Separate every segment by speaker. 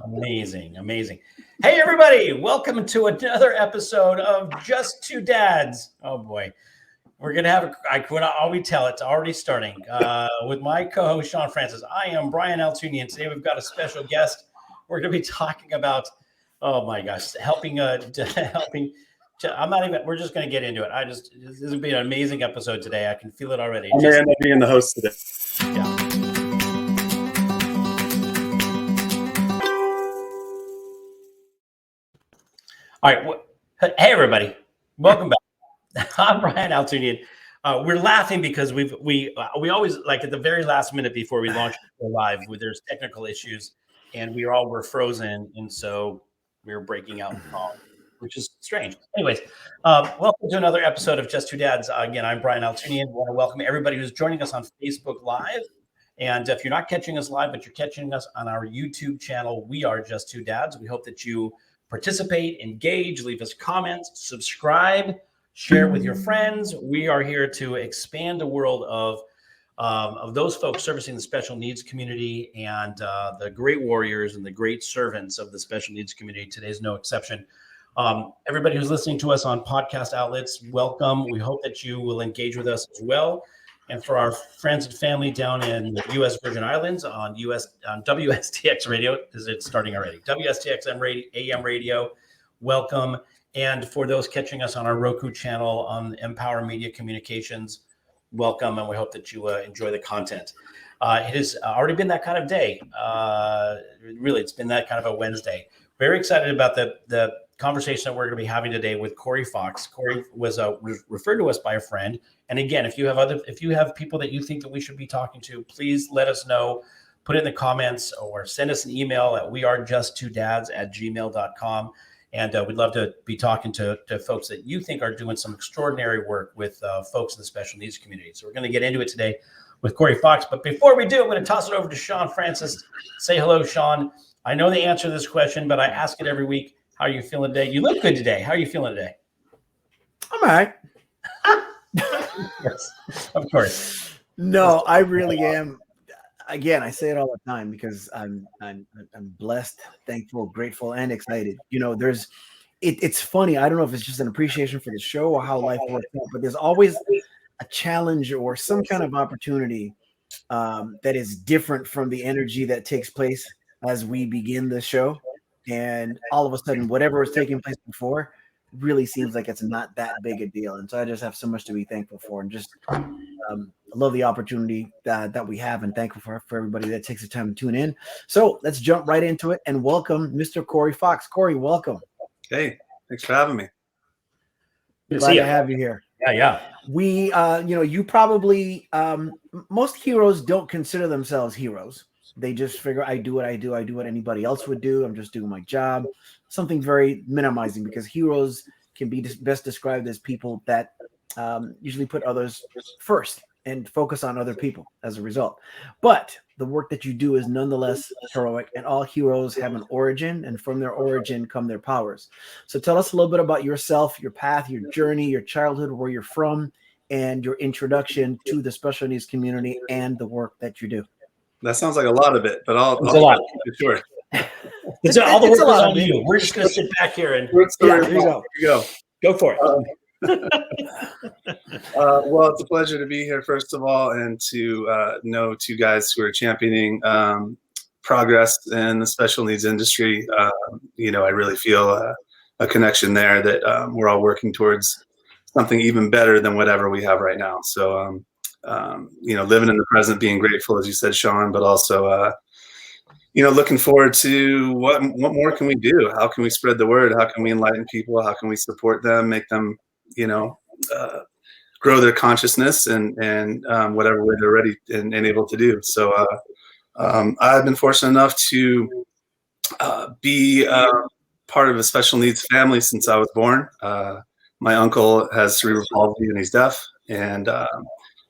Speaker 1: Amazing. Hey, everybody. Welcome to another episode of Just Two Dads. Oh, boy. We're going to have, I could always tell it's already starting with my co-host, Shawn Francis. I am Brian Altoonian. Today, we've got a special guest. We're going to be talking about, oh, my gosh, helping. I'm not even, we're just going to get into it. This will be an amazing episode today. I can feel it already.
Speaker 2: I may end up being the host today.
Speaker 1: Yeah. All right. Hey, everybody. Welcome back. I'm Brian Altoonian. We're laughing because we always, like, at the very last minute before we launch live, there's technical issues, and we're frozen, and so we're breaking out in call, which is strange. Anyways, welcome to another episode of Just Two Dads. Again, I'm Brian Altoonian. I want to welcome everybody who's joining us on Facebook Live. And if you're not catching us live, but you're catching us on our YouTube channel, we are Just Two Dads. We hope that you participate, engage, leave us comments, subscribe, share with your friends. We are here to expand the world of those folks servicing the special needs community and the great warriors and the great servants of the special needs community. Today's no exception. Everybody who's listening to us on podcast outlets, welcome. We hope that you will engage with us as well. And for our friends and family down in the U.S. Virgin Islands on WSTX radio, is it starting already? WSTX AM radio, welcome. And for those catching us on our Roku channel on Empower Media Communications, welcome. And we hope that you enjoy the content. It has already been that kind of day. Really, it's been that kind of a Wednesday. Very excited about the conversation that we're going to be having today with Corey Fox. Corey was referred to us by a friend. And again, if you have people that you think that we should be talking to, please let us know. Put it in the comments or send us an email at wearejusttwodads@gmail.com. And we'd love to be talking to folks that you think are doing some extraordinary work with folks in the special needs community. So we're going to get into it today with Corey Fox. But before we do, I'm going to toss it over to Shawn Francis. Say hello, Shawn. I know the answer to this question, but I ask it every week. How are you feeling today? You look good today. How are you feeling today?
Speaker 3: I'm all right.
Speaker 1: Yes, of course.
Speaker 3: No, I really am. Again, I say it all the time because I'm blessed, thankful, grateful, and excited. You know, it's funny. I don't know if it's just an appreciation for the show or how life works out, but there's always a challenge or some kind of opportunity that is different from the energy that takes place as we begin the show. And all of a sudden, whatever was taking place before really seems like it's not that big a deal. And so I just have so much to be thankful for, and just I love the opportunity that we have, and thankful for everybody that takes the time to tune in. So let's jump right into it and welcome Mr. Corey Fox. Corey, welcome.
Speaker 2: Hey, thanks for having me.
Speaker 3: Glad to have you here.
Speaker 1: Yeah.
Speaker 3: We, you probably, most heroes don't consider themselves heroes. They just figure, I do what I do. I do what anybody else would do. I'm just doing my job. Something very minimizing, because heroes can be best described as people that usually put others first and focus on other people as a result. But the work that you do is nonetheless heroic, and all heroes have an origin, and from their origin come their powers. So tell us a little bit about yourself, your path, your journey, your childhood, where you're from, and your introduction to the special needs community and the work that you do.
Speaker 2: That sounds like a lot of it, but I'll
Speaker 1: a lot.
Speaker 2: keep it short.
Speaker 1: All the work is on you. We're just going to sit back here and
Speaker 3: there you go.
Speaker 1: Go for it.
Speaker 2: Well, it's a pleasure to be here, first of all, and to know two guys who are championing progress in the special needs industry. I really feel a connection there that we're all working towards something even better than whatever we have right now. So, living in the present, being grateful, as you said, Shawn, but also, looking forward to what more can we do? How can we spread the word? How can we enlighten people? How can we support them, make them, grow their consciousness and whatever way they're ready and able to do. So I've been fortunate enough to be part of a special needs family since I was born. My uncle has cerebral palsy and he's deaf, and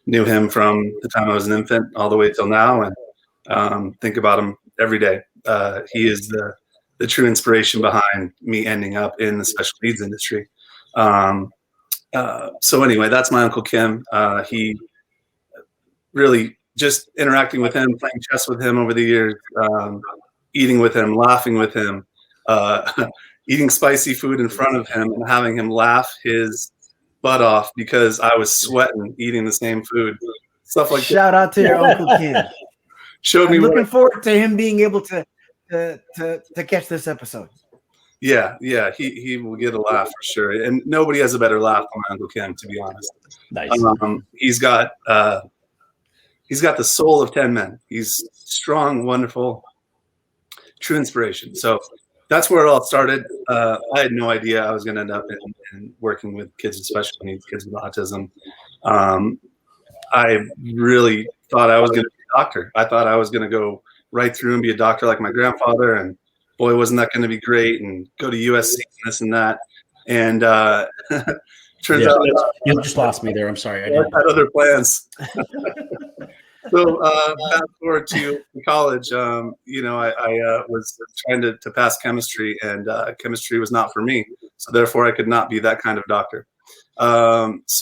Speaker 2: knew him from the time I was an infant all the way till now, and think about him every day. He is the true inspiration behind me ending up in the special needs industry. So anyway, that's my Uncle Kim. He really, just interacting with him, playing chess with him over the years, eating with him, laughing with him, eating spicy food in front of him and having him laugh his butt off because I was sweating eating the same food. Stuff like
Speaker 3: Shout out to your Uncle Kim.
Speaker 2: Showed me
Speaker 3: I'm looking forward to him being able to catch this episode.
Speaker 2: Yeah, he will get a laugh for sure, and nobody has a better laugh than my Uncle Kim, to be honest.
Speaker 1: Nice.
Speaker 2: He's got the soul of 10 men. He's strong, wonderful, true inspiration. So that's where it all started. I had no idea I was going to end up in working with kids with special needs, kids with autism. I really thought I was going to be a doctor. I thought I was going to go right through and be a doctor like my grandfather, and boy, wasn't that going to be great, and go to USC and this and that. And turns out
Speaker 1: you just lost me there. I'm sorry. I
Speaker 2: had other plans. So fast forward to college, I was trying to pass chemistry, and chemistry was not for me. So therefore, I could not be that kind of doctor. I guess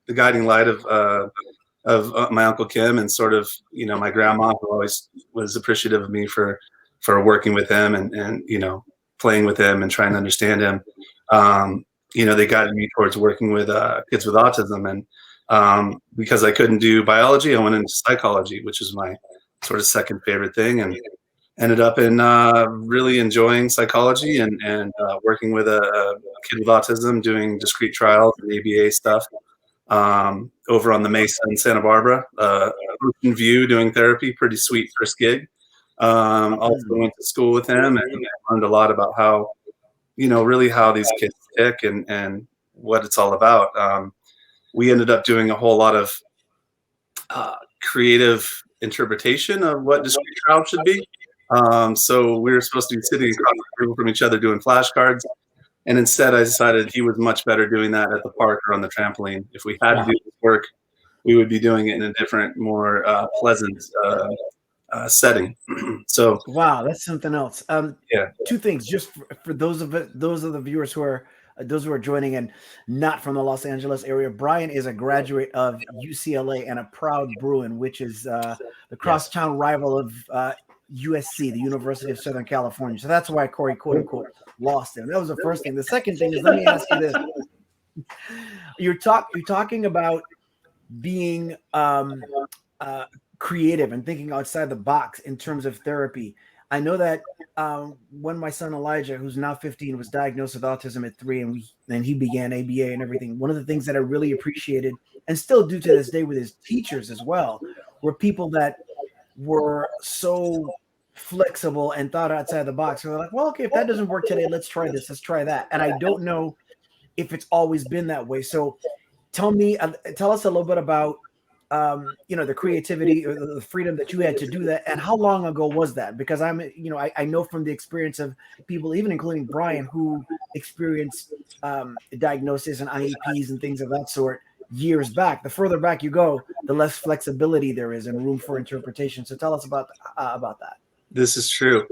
Speaker 2: the guiding light of my Uncle Kim and sort of, my grandma, who always was appreciative of me for working with him and playing with him and trying to understand him. They guided me towards working with kids with autism. And because I couldn't do biology, I went into psychology, which is my sort of second favorite thing, and ended up in really enjoying psychology and working with a kid with autism, doing discrete trials and ABA stuff. Over on the Mesa in Santa Barbara, Ocean View, doing therapy, pretty sweet first gig. Also went to school with him and learned a lot about how, really how these kids tick and what it's all about. We ended up doing a whole lot of creative interpretation of what discrete trial should be. So we were supposed to be sitting across the room from each other doing flashcards. And instead, I decided he was much better doing that at the park or on the trampoline. If we had to do this work, we would be doing it in a different, more pleasant setting. So
Speaker 3: wow, that's something else.
Speaker 2: Yeah.
Speaker 3: Two things, just for those of the viewers who are joining and not from the Los Angeles area. Brian is a graduate of UCLA and a proud Bruin, which is the crosstown rival of USC, the University of Southern California. So that's why Corey, quote unquote, lost him. That was the first thing. The second thing is, let me ask you this. You're talking about being creative and thinking outside the box in terms of therapy. I know that when my son Elijah, who's now 15, was diagnosed with autism at 3, and he began ABA and everything, one of the things that I really appreciated, and still do to this day with his teachers as well, were people that were so flexible and thought outside the box. So they're like, well, okay, if that doesn't work today, let's try this, let's try that. And I don't know if it's always been that way. So tell us a little bit about the creativity or the freedom that you had to do that, and how long ago was that? Because I know from the experience of people, even including Brian, who experienced diagnosis and IEPs and things of that sort years back. The further back you go, the less flexibility there is and room for interpretation. So tell us about that.
Speaker 2: This is true.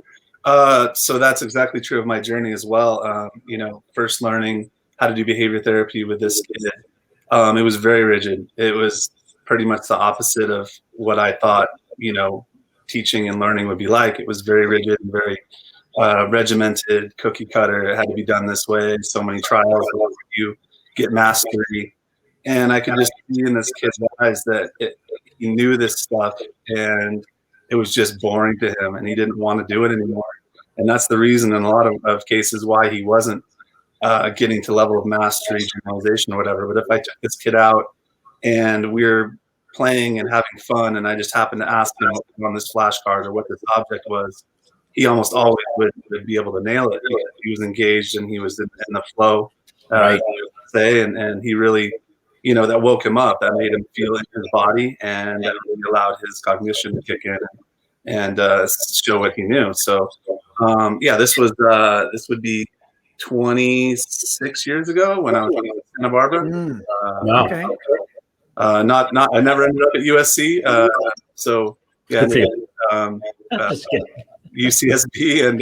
Speaker 2: So that's exactly true of my journey as well. First learning how to do behavior therapy with this kid. It was very rigid. It was pretty much the opposite of what I thought, teaching and learning would be like. It was very rigid and very regimented, cookie cutter. It had to be done this way. So many trials before you get mastery. And I could just see in this kid's eyes that he knew this stuff and it was just boring to him and he didn't want to do it anymore. And that's the reason in a lot of cases why he wasn't getting to level of mastery, generalization, or whatever. But if I took this kid out and we're playing and having fun, and I just happened to ask him on this flashcard or what this object was, he almost always would be able to nail it. He was engaged and he was in the flow,
Speaker 1: right.
Speaker 2: And he really, that woke him up. That made him feel in his body, and that really allowed his cognition to kick in and show what he knew. So, this would be 26 years ago when I was in Santa Barbara.
Speaker 3: Okay.
Speaker 2: I never ended up at USC. UCSB, and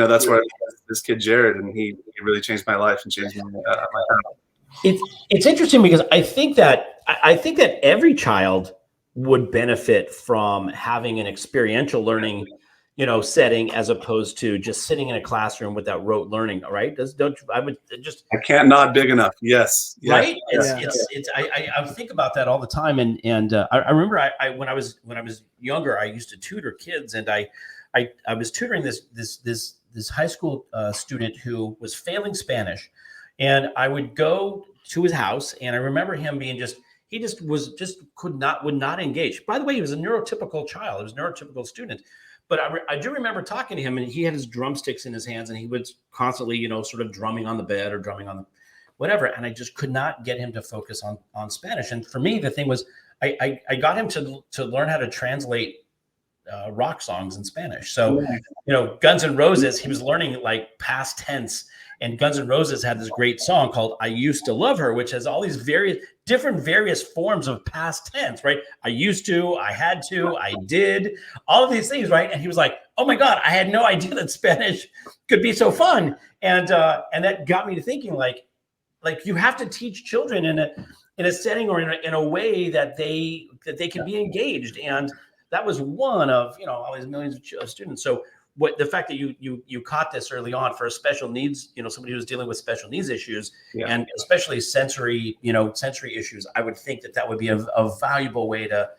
Speaker 2: that's where I met this kid Jared, and he really changed my life and changed my path.
Speaker 1: It's interesting because I think that every child would benefit from having an experiential learning, setting, as opposed to just sitting in a classroom with that rote learning, right?
Speaker 2: I can't nod big enough. Yes.
Speaker 1: Right.
Speaker 2: Yes.
Speaker 1: I think about that all the time. And I remember when I was younger, I used to tutor kids, and I was tutoring this high school student who was failing Spanish, and I would go to his house, and I remember him being would not engage. By the way, he was a neurotypical child. He was a neurotypical student. But I do remember talking to him, and he had his drumsticks in his hands, and he was constantly, sort of drumming on the bed or drumming on the whatever. And I just could not get him to focus on Spanish. And for me, the thing was, I got him to learn how to translate rock songs in Spanish. So, Guns N' Roses, he was learning like past tense. And Guns N' Roses had this great song called "I Used to Love Her," which has all these various forms of past tense, right? I used to, I had to, I did, all of these things, right? And he was like, "Oh my God, I had no idea that Spanish could be so fun." And that got me to thinking, like you have to teach children in a setting or in a way that they can be engaged. And that was one of all these millions of students. So the fact that you caught this early on for a special needs, somebody who's dealing with special needs issues, and especially sensory issues, I would think that would be a valuable way to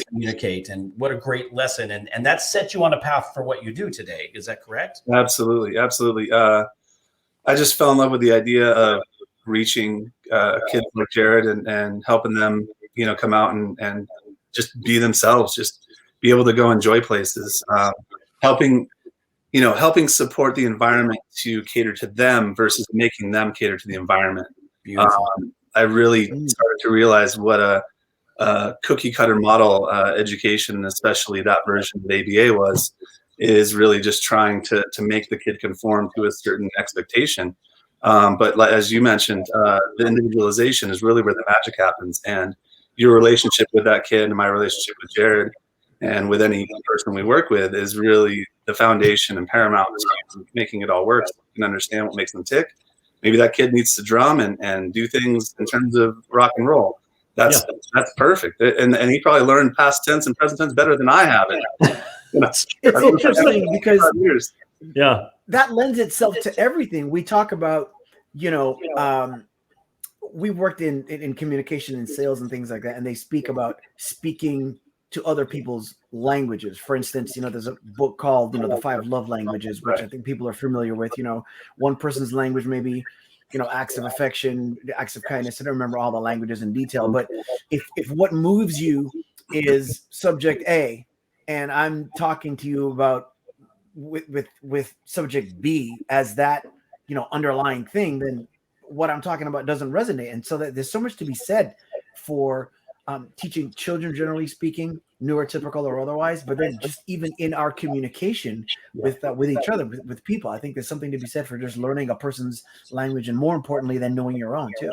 Speaker 1: communicate. And what a great lesson. And that sets you on a path for what you do today. Is that correct?
Speaker 2: Absolutely. I just fell in love with the idea of reaching kids like Jared and helping them, come out and just be themselves, just be able to go enjoy places, helping support the environment to cater to them versus making them cater to the environment. I really started to realize what a cookie cutter model education, especially that version of ABA is really just trying to make the kid conform to a certain expectation. But as you mentioned, the individualization is really where the magic happens. And your relationship with that kid and my relationship with Jared and with any person we work with is really the foundation and paramount to making it all work. So you can understand what makes them tick. Maybe that kid needs to drum and do things in terms of rock and roll. That's perfect. And he probably learned past tense and present tense better than I have it.
Speaker 3: It's interesting because
Speaker 1: that
Speaker 3: lends itself to everything. We talk about, we worked in communication and sales and things like that, and they speak about speaking to other people's languages. For instance, there's a book called, the 5 Love Languages, which I think people are familiar with. One person's language, maybe, acts of affection, acts of kindness. I don't remember all the languages in detail, but if what moves you is subject A, and I'm talking to you about with subject B as that, underlying thing, then what I'm talking about doesn't resonate. And so that there's so much to be said for teaching children, generally speaking, neurotypical or otherwise, but then just even in our communication with each other, with people, I think there's something to be said for just learning a person's language, and more importantly than knowing your own too.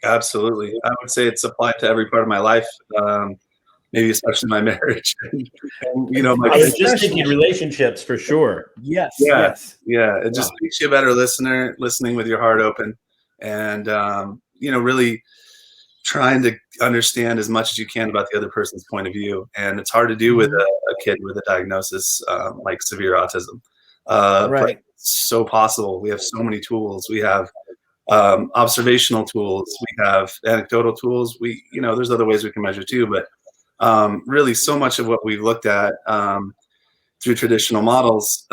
Speaker 2: Absolutely. I would say it's applied to every part of my life, maybe especially my marriage. and
Speaker 1: I was just thinking relationships for sure.
Speaker 3: Yes.
Speaker 2: It just makes you a better listener, listening with your heart open, and really trying to understand as much as you can about the other person's point of view. And it's hard to do with a kid with a diagnosis like severe autism. But it's so possible. We have so many tools. We have observational tools. We have anecdotal tools. There's other ways we can measure too, but really so much of what we've looked at through traditional models,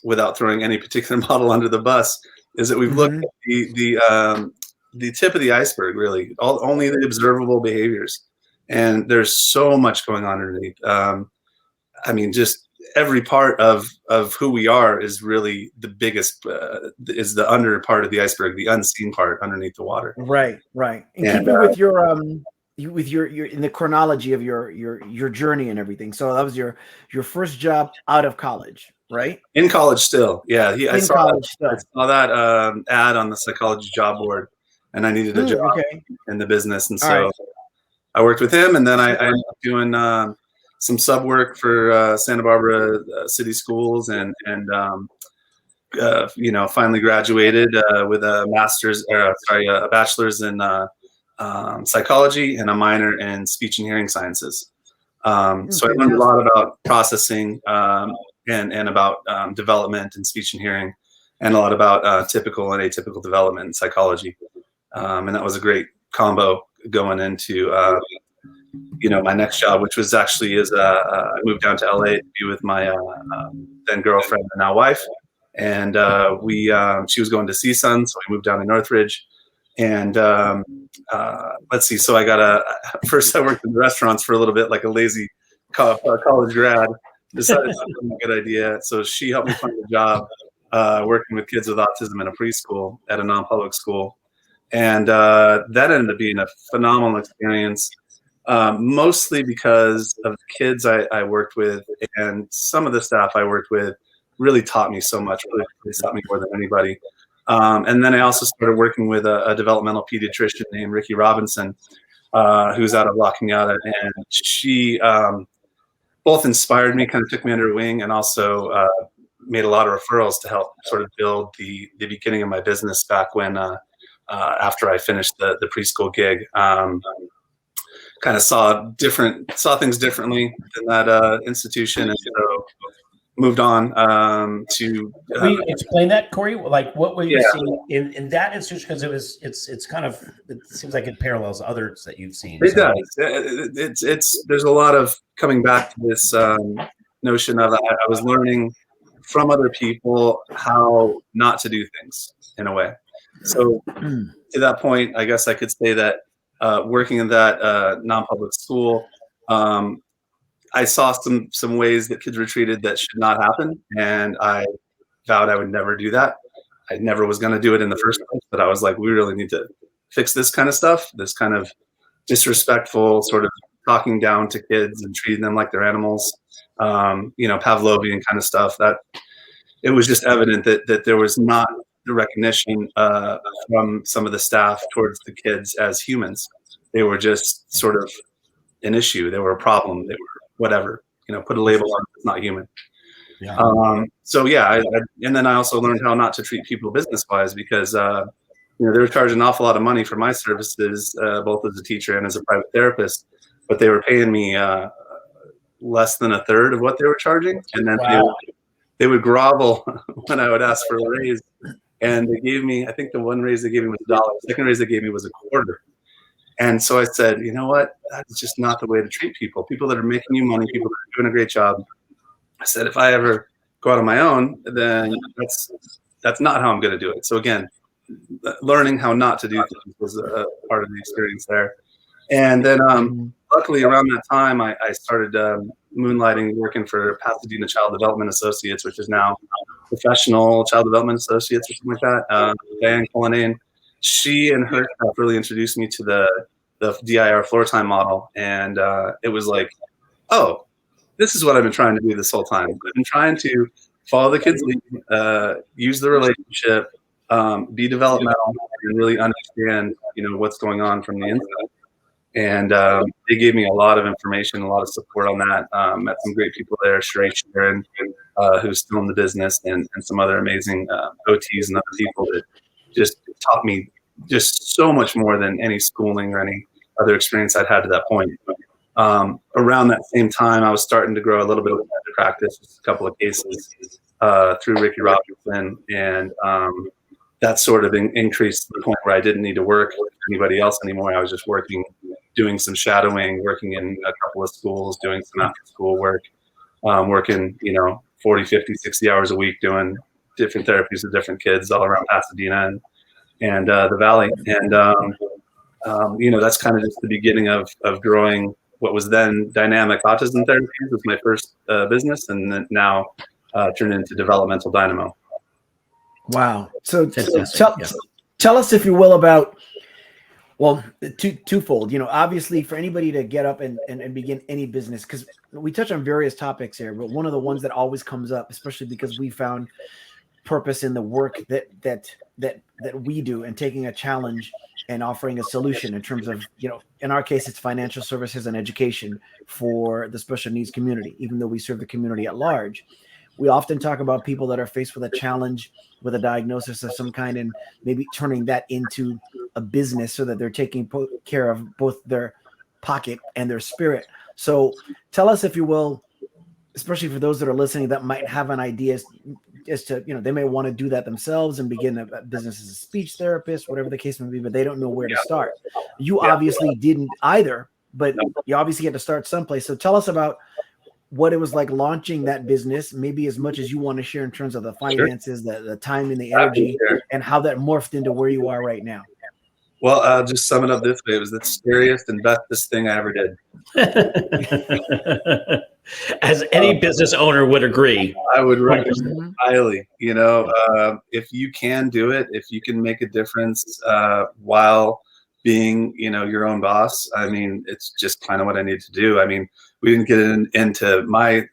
Speaker 2: without throwing any particular model under the bus, is that we've looked at the tip of the iceberg, really, only the observable behaviors. And there's so much going on underneath. Just every part of who we are is really the biggest, is the under part of the iceberg, the unseen part underneath the water.
Speaker 3: Right. And keeping with your in the chronology of your journey and everything. So that was your first job out of college, right?
Speaker 2: In college still. Yeah. I saw that ad on the psychology job board, and I needed a job in the business. And so I worked with him, and then I ended up doing some sub work for Santa Barbara City Schools, and finally graduated with a bachelor's in psychology and a minor in speech and hearing sciences. So I learned a lot about processing and about development in speech and hearing, and a lot about typical and atypical development in psychology. And that was a great combo going into my next job, which was actually I moved down to LA to be with my then girlfriend and now wife, and she was going to CSUN, so we moved down to Northridge. And let's see, so I got first I worked in restaurants for a little bit, like a lazy college grad. Decided that wasn't a good idea, so she helped me find a job working with kids with autism in a preschool at a non-public school. And that ended up being a phenomenal experience, mostly because of the kids I worked with, and some of the staff I worked with really taught me so much, really taught me more than anybody. And then I also started working with a developmental pediatrician named Ricky Robinson, who's out of La Cañada, and she both inspired me, kind of took me under her wing, and also made a lot of referrals to help sort of build the beginning of my business back when after I finished the preschool gig. Kind of saw things differently in that institution, and so moved on to.
Speaker 1: Can you explain that, Corey? Like, what were you seeing in that institution? Because it's kind of, it seems like it parallels others that you've seen.
Speaker 2: It does. There's a lot of coming back to this notion of I was learning from other people how not to do things in a way. So to that point, I guess I could say that working in that non-public school, I saw some ways that kids were treated that should not happen, and I vowed I would never do that. I never was going to do it in the first place, but I was like, we really need to fix this kind of stuff, this kind of disrespectful sort of talking down to kids and treating them like they're animals, Pavlovian kind of stuff. That it was just evident that there was not the recognition from some of the staff towards the kids as humans. They were just sort of an issue. They were a problem. They were whatever, put a label on it, it's not human.
Speaker 1: Yeah.
Speaker 2: And then I also learned how not to treat people business-wise, because they were charging an awful lot of money for my services, both as a teacher and as a private therapist, but they were paying me less than a third of what they were charging, and then they would grovel when I would ask for a raise. And they gave me, I think the one raise they gave me was $1. The second raise they gave me was $0.25. And so I said, you know what? That's just not the way to treat people. People that are making you money, people that are doing a great job. I said, if I ever go out on my own, then that's not how I'm going to do it. So again, learning how not to do things was a part of the experience there. And then luckily around that time, I started moonlighting, working for Pasadena Child Development Associates, which is now Professional Child Development Associates or something like that. Diane Cullinane. She and her staff really introduced me to the DIR floor time model, and it was like, oh, this is what I've been trying to do this whole time. I've been trying to follow the kids' lead, use the relationship, be developmental, and really understand, what's going on from the inside. And they gave me a lot of information, a lot of support on that. Met some great people there, Sheree Sharon, who's still in the business, and some other amazing OTs and other people that just taught me just so much more than any schooling or any other experience I'd had to that point. Around that same time, I was starting to grow a little bit of practice, just a couple of cases through Ricky Robinson, and that sort of increased to the point where I didn't need to work with anybody else anymore. I was just working, doing some shadowing, working in a couple of schools, doing some after-school work, working, 40, 50, 60 hours a week, doing different therapies with different kids all around Pasadena and the Valley. And, that's kind of just the beginning of growing what was then Dynamic Autism Therapies was my first business, and then now turned into Developmental Dynamo.
Speaker 3: Wow. So tell us, if you will, about, well, twofold, obviously for anybody to get up and begin any business, because we touch on various topics here, but one of the ones that always comes up, especially because we found purpose in the work that we do, and taking a challenge and offering a solution in terms of, in our case, it's financial services and education for the special needs community, even though we serve the community at large. We often talk about people that are faced with a challenge, with a diagnosis of some kind, and maybe turning that into a business so that they're taking care of both their pocket and their spirit. So tell us, if you will, especially for those that are listening that might have an idea as to, they may want to do that themselves and begin a business as a speech therapist, whatever the case may be, but they don't know where to start. You obviously didn't either, but you obviously had to start someplace. So tell us about what it was like launching that business, maybe as much as you want to share in terms of the finances, the time and the energy, and how that morphed into where you are right now.
Speaker 2: Well, I'll just sum it up this way. It was the scariest and bestest thing I ever did.
Speaker 1: As any business owner would agree.
Speaker 2: I would recommend highly, if you can do it, if you can make a difference while being, your own boss. I mean, it's just kind of what I need to do. I mean, we didn't get into my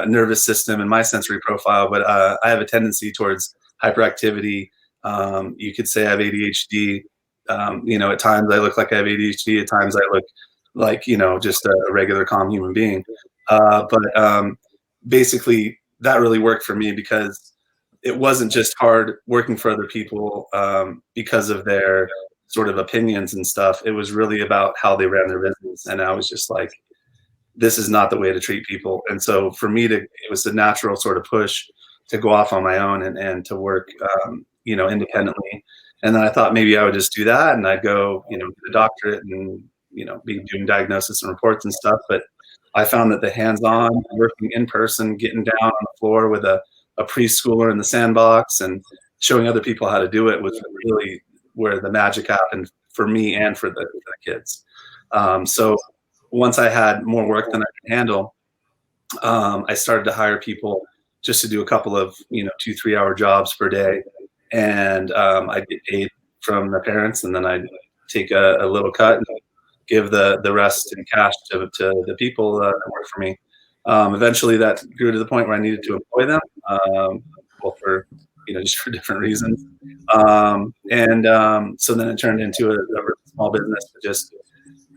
Speaker 2: nervous system and my sensory profile, but I have a tendency towards hyperactivity. You could say I have ADHD. At times I look like I have ADHD. At times I look like, just a regular calm human being. But basically that really worked for me because it wasn't just hard working for other people because of their sort of opinions and stuff. It was really about how they ran their business. And I was just like, this is not the way to treat people. And so for me it was a natural sort of push to go off on my own and to work, independently. And then I thought maybe I would just do that and I'd go, get a doctorate and, be doing diagnosis and reports and stuff. But I found that the hands-on working in person, getting down on the floor with a preschooler in the sandbox and showing other people how to do it was really where the magic happened for me and for the kids. So once I had more work than I could handle, I started to hire people just to do a couple of, 2-3 hour jobs per day. And I'd get paid from the parents, and then I'd take a little cut and give the rest in cash to the people that work for me. Eventually that grew to the point where I needed to employ them, for, just for different reasons. So then it turned into a small business.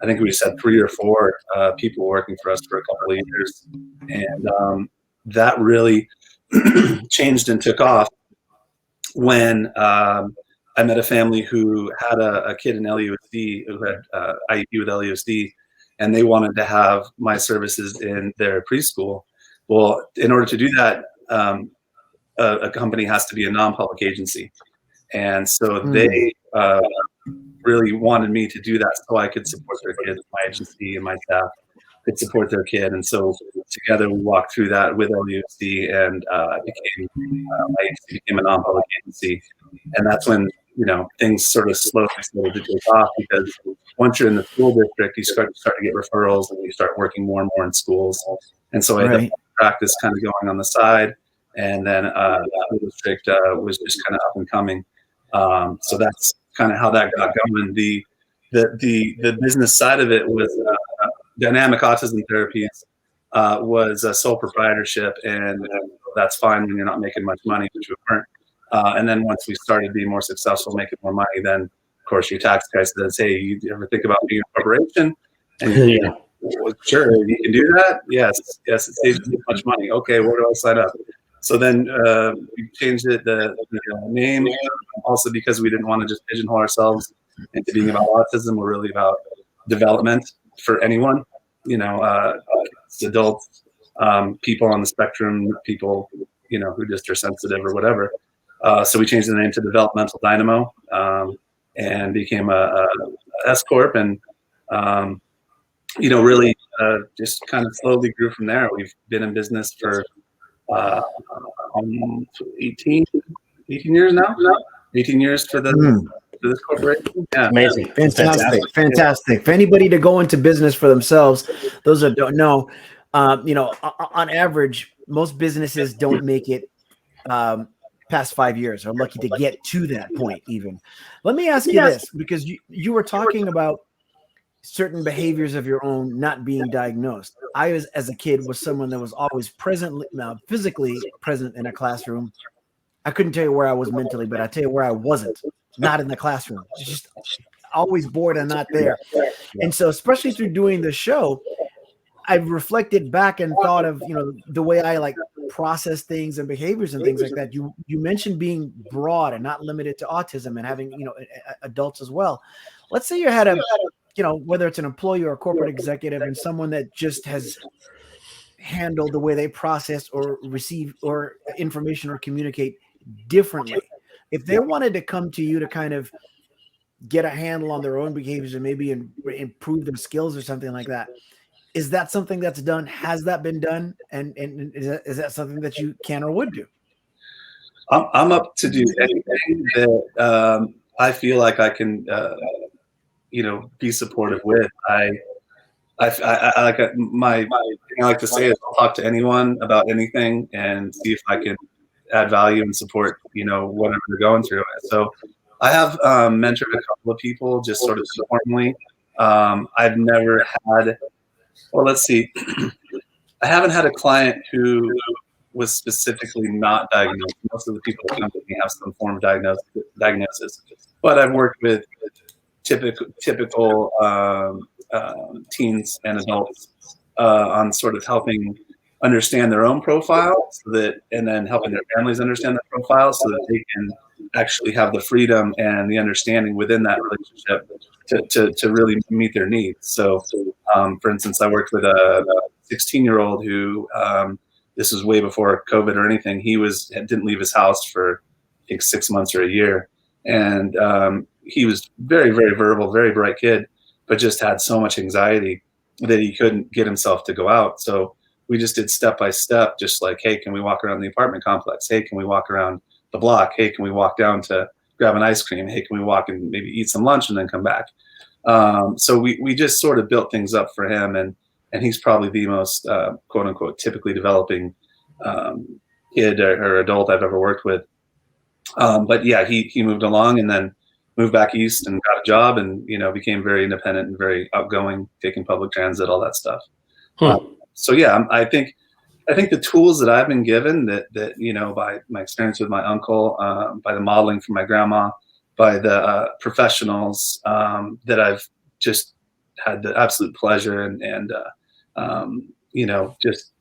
Speaker 2: I think we just had 3 or 4 people working for us for a couple of years. And that really changed and took off when I met a family who had a kid in LUSD who had IEP with LUSD, and they wanted to have my services in their preschool. Well, in order to do that, a company has to be a non-public agency. And so they really wanted me to do that so I could support their kids. My agency and my staff could support their kid. And so together we walked through that with LUSD, and my agency became a non-public agency. And that's when, things sort of slowly started to take off, because once you're in the school district, you start to get referrals and you start working more and more in schools. And so I had practice kind of going on the side. And then the school district was just kind of up and coming. So that's kind of how that got going. The business side of it was dynamic autism therapies was a sole proprietorship, and that's fine when you're not making much money, which we weren't. And then once we started being more successful, making more money, then of course your tax guy says, "Hey, you ever think about being a corporation?" And well, sure, you can do that. Yes, it saves you much money. Okay, where do I sign up? So then we changed it, the name, also because we didn't want to just pigeonhole ourselves into being about autism. We're really about development for anyone, adults, people on the spectrum, people, who just are sensitive or whatever. So we changed the name to Developmental Dynamo and became a S Corp, and really just kind of slowly grew from there. We've been in business for 18 years now. 18 years for this corporation. Yeah.
Speaker 1: Amazing.
Speaker 3: Fantastic. For anybody to go into business for themselves, those that don't know, on average, most businesses don't make it past 5 years. Are lucky to get to that point even. Let me ask you this, because you were talking about certain behaviors of your own not being diagnosed. I, as a kid, was someone that was always physically present in a classroom. I couldn't tell you where I was mentally, but I tell you where I wasn't. Not in the classroom. Just always bored and not there. And so, especially through doing the show, I've reflected back and thought of, the way I process things and behaviors and things like that. You mentioned being broad and not limited to autism and having, adults as well. Let's say you had whether it's an employee or a corporate executive and someone that just has handled the way they process or receive or information or communicate differently. If they wanted to come to you to kind of get a handle on their own behaviors and maybe improve their skills or something like that, is that something that's done? Has that been done? And is that something that you can or would do?
Speaker 2: I'm up to do anything that I feel like I can, be supportive with. I like my thing I like to say is I'll talk to anyone about anything and see if I can add value and support, whatever they're going through. So I have mentored a couple of people just sort of informally. I've never had, well, let's see. I haven't had a client who was specifically not diagnosed. Most of the people that come to me have some form of diagnosis. But I've worked with typical teens and adults on sort of helping understand their own profile, and then helping their families understand their profile so that they can actually have the freedom and the understanding within that relationship to really meet their needs. So, for instance, I worked with a 16-year-old who, this was way before COVID or anything. He didn't leave his house for, I think, 6 months or a year. And he was very, very verbal, very bright kid, but just had so much anxiety that he couldn't get himself to go out. So we just did step by step, just like, hey, can we walk around the apartment complex? Hey, can we walk around the block? Hey, can we walk down to grab an ice cream? Hey, can we walk and maybe eat some lunch and then come back? So we just sort of built things up for him, and he's probably the most quote unquote typically developing kid or adult I've ever worked with. But yeah, he moved along and then moved back east and got a job and became very independent and very outgoing, taking public transit, all that stuff. So yeah, I think the tools that I've been given that by my experience with my uncle, by the modeling from my grandma, by the professionals that I've just had the absolute pleasure and just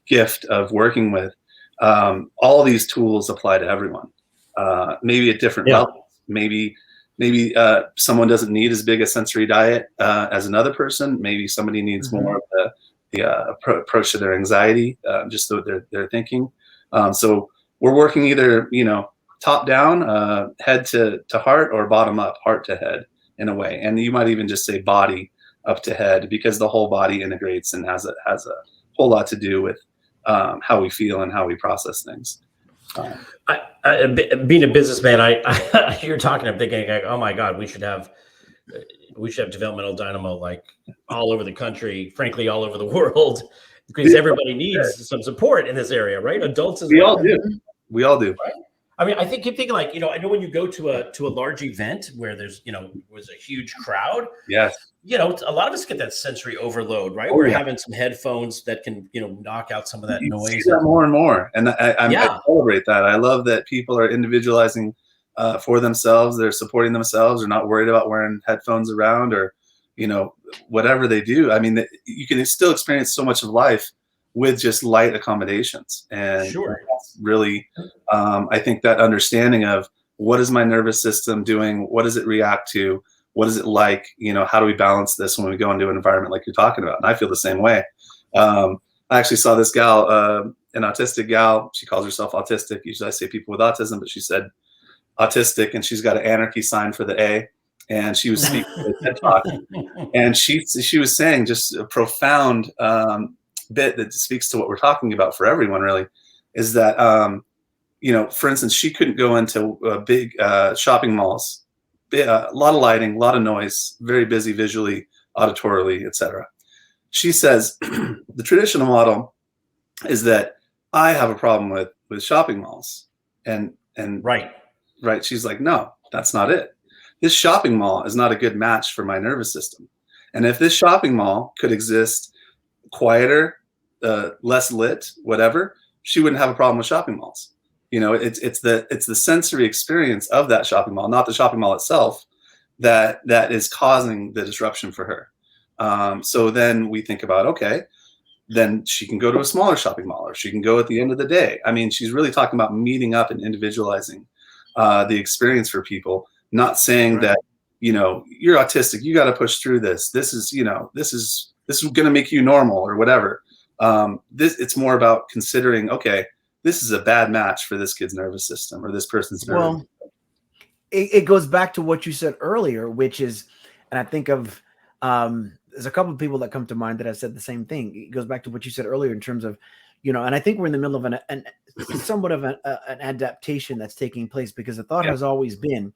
Speaker 2: gift of working with, all these tools apply to everyone. Maybe at different levels. Maybe someone doesn't need as big a sensory diet as another person. Maybe somebody needs more of the approach to their anxiety, just so they're thinking. So we're working either top down, head to heart, or bottom up, heart to head in a way. And you might even just say body up to head, because the whole body integrates and has a whole lot to do with how we feel and how we process things.
Speaker 1: Being a businessman, you're talking, I'm thinking, like, oh my God, we should have Developmental Dynamo like all over the country, frankly, all over the world, because everybody needs some support in this area, right? Adults as well.
Speaker 2: We all do.
Speaker 1: Right? I mean, I think keep thinking like, I know when you go to a large event where there's, was a huge crowd.
Speaker 2: Yes.
Speaker 1: A lot of us get that sensory overload, right? We're having some headphones that can, knock out some of that noise.
Speaker 2: See that more and more. And I celebrate that. I love that people are individualizing for themselves. They're supporting themselves. They're not worried about wearing headphones around or, whatever they do. I mean, you can still experience so much of life with just light accommodations. And that's really, I think that understanding of what is my nervous system doing? What does it react to? What is it like? How do we balance this when we go into an environment like you're talking about? And I feel the same way. I actually saw this gal, an autistic gal. She calls herself autistic. Usually I say people with autism, but she said autistic, and she's got an anarchy sign for the A. And she was speaking at a TED Talk, and she was saying just a profound bit that speaks to what we're talking about for everyone, really, is that for instance, she couldn't go into big shopping malls. A lot of lighting, a lot of noise, very busy visually, auditorily, etc. She says the traditional model is that I have a problem with shopping malls, and right. She's like, no, that's not it. This shopping mall is not a good match for my nervous system. And if this shopping mall could exist quieter, less lit, whatever, she wouldn't have a problem with shopping malls. It's the sensory experience of that shopping mall, not the shopping mall itself, that is causing the disruption for her. So then we think about, okay, then she can go to a smaller shopping mall, or she can go at the end of the day. I mean, she's really talking about meeting up and individualizing the experience for people, not saying that, you know, you're autistic, you got to push through this. This is, you know, this is going to make you normal or whatever. It's more about considering, okay, this is a bad match for this kid's nervous system or this person's nervous system.
Speaker 3: It goes back to what you said earlier, which is, and I think of, there's a couple of people that come to mind that have said the same thing. It goes back to what you said earlier in terms of, you know, and I think we're in the middle of an somewhat of an adaptation that's taking place, because the thought has always been,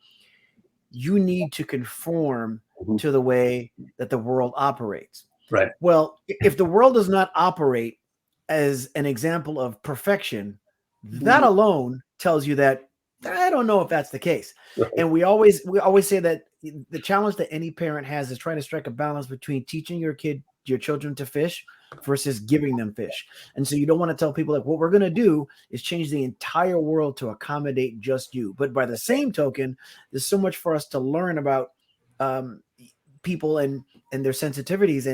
Speaker 3: you need to conform to the way that the world operates.
Speaker 2: Right.
Speaker 3: Well, if the world does not operate as an example of perfection, that alone tells you that I don't know if that's the case.
Speaker 2: Right.
Speaker 3: And we always say that the challenge that any parent has is trying to strike a balance between teaching your children to fish versus giving them fish. And so you don't want to tell people like, what we're going to do is change the entire world to accommodate just you. But by the same token, there's so much for us to learn about people and their sensitivities